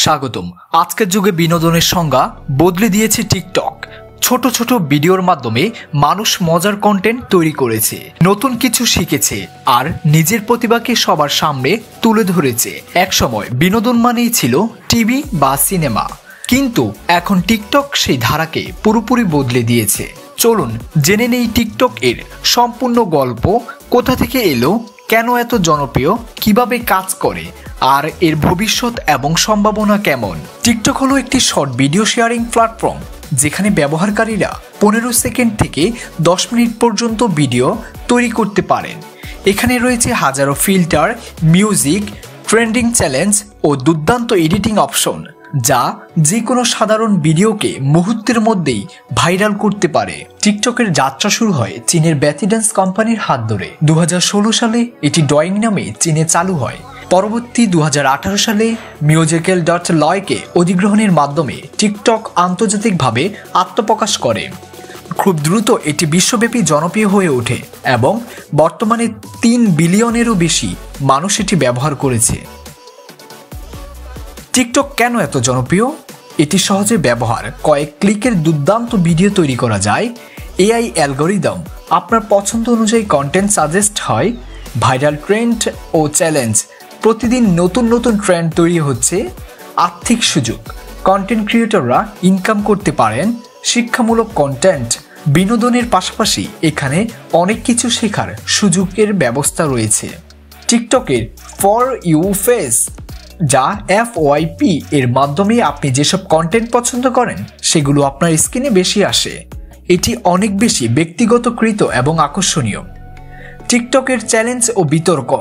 স্বাগতম। আজকের যুগে বিনোদনের সংজ্ঞা বদলে দিয়েছে টিকটক। ছোট ছোট ভিডিওর মাধ্যমে মানুষ মজার কন্টেন্ট তৈরি করেছে, নতুন কিছু শিখেছে আর নিজের প্রতিভাকে সবার সামনে তুলে ধরেছে। একসময় বিনোদন মানেই ছিল টিভি বা সিনেমা, কিন্তু এখন টিকটক সেই ধারাকে পুরোপুরি বদলে দিয়েছে। চলুন জেনে নেই টিকটক এর সম্পূর্ণ গল্প, কোথা থেকে এলো, কেন এত জনপ্রিয়, কিভাবে কাজ করে আর এর ভবিষ্যৎ এবং সম্ভাবনা কেমন। টিকটক হলো একটি শর্ট ভিডিও শেয়ারিং প্ল্যাটফর্ম, যেখানে ব্যবহারকারীরা 15 সেকেন্ড থেকে 10 মিনিট পর্যন্ত ভিডিও তৈরি করতে পারেন। এখানে রয়েছে হাজারো ফিল্টার, মিউজিক, ট্রেন্ডিং চ্যালেঞ্জ ও দুর্দান্ত এডিটিং অপশন, যা যে কোনো সাধারণ ভিডিওকে মুহূর্তের মধ্যেই ভাইরাল করতে পারে। টিকটকের যাত্রা শুরু হয় চীনের ব্যাথিড্যান্স কোম্পানির হাত ধরে। 2016 সালে এটি ডয়িং নামে চীনে চালু হয়। পরবর্তী 2018 সালে musical.ly-কে অধিগ্রহণের মাধ্যমে টিকটক আন্তর্জাতিকভাবে আত্মপ্রকাশ করে। খুব দ্রুত এটি বিশ্বব্যাপী জনপ্রিয় হয়ে ওঠে এবং বর্তমানে 3 বিলিয়নেরও বেশি মানুষ এটি ব্যবহার করেছে। টিকটক কেন এত জনপ্রিয়? এটি সহজে ব্যবহার, কয়েক ক্লিকের দুর্দান্ত ভিডিও তৈরি করা যায়, এআই অ্যালগরিদম আপনার পছন্দ অনুযায়ী কন্টেন্ট সাজেস্ট হয়, ভাইরাল ট্রেন্ড ও চ্যালেঞ্জ, প্রতিদিন নতুন নতুন ট্রেন্ড তৈরি হচ্ছে, আর্থিক সুযোগ, কন্টেন্ট ক্রিয়েটররা ইনকাম করতে পারেন, শিক্ষামূলক কন্টেন্ট, বিনোদনের পাশাপাশি এখানে অনেক কিছু শেখার সুযোগের ব্যবস্থা রয়েছে। টিকটকের ফর ইউ ফেস, যা FYP এর মাধ্যমে আপনি যেসব কন্টেন্ট পছন্দ করেন সেগুলো আপনার স্ক্রিনে বেশি আসে। এটি অনেক বেশি ব্যক্তিগতকৃত এবং আকর্ষণীয়। টিকটকের চ্যালেঞ্জ ও বিতর্ক,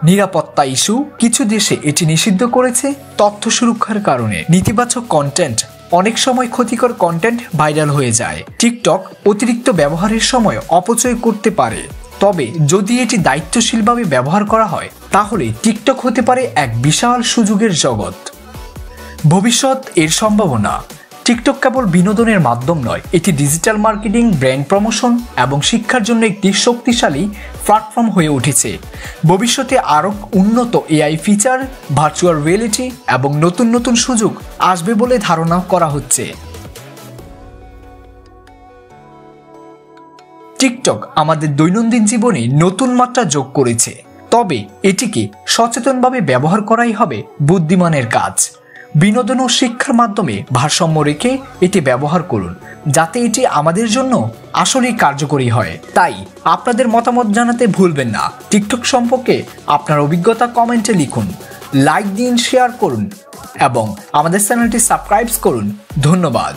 নিরাপত্তা ইস্যু, কিছু দেশে এটি নিষিদ্ধ করেছে তথ্য সুরক্ষার কারণে। নেতিবাচক কন্টেন্ট, অনেক সময় ক্ষতিকর কন্টেন্ট ভাইরাল হয়ে যায়। টিকটক অতিরিক্ত ব্যবহারের সময় অপচয় করতে পারে, তবে যদি এটি দায়িত্বশীলভাবে ব্যবহার করা হয় তাহলে টিকটক হতে পারে এক বিশাল সুযোগের জগৎ। ভবিষ্যৎ এর সম্ভাবনা। টিকটক কেবল বিনোদনের মাধ্যম নয়, এটি ডিজিটাল মার্কেটিং, ব্র্যান্ড প্রমোশন এবং শিক্ষার জন্য একটি শক্তিশালী প্ল্যাটফর্ম হয়ে উঠেছে। ভবিষ্যতে আরও উন্নত এআই ফিচার, ভার্চুয়াল রিয়েলিটি এবং নতুন নতুন সুযোগ আসবে বলে ধারণা করা হচ্ছে। টিকটক আমাদের দৈনন্দিন জীবনে নতুন মাত্রা যোগ করেছে, তবে এটিকে সচেতনভাবে ব্যবহার করাই হবে বুদ্ধিমানের কাজ। বিনোদন ও শিক্ষার মাধ্যমে ভারসাম্য রেখে এটি ব্যবহার করুন, যাতে এটি আমাদের জন্য আসলেই কার্যকরী হয়। তাই আপনাদের মতামত জানাতে ভুলবেন না। টিকটক সম্পর্কে আপনার অভিজ্ঞতা কমেন্টে লিখুন, লাইক দিন, শেয়ার করুন এবং আমাদের চ্যানেলটি সাবস্ক্রাইব করুন। ধন্যবাদ।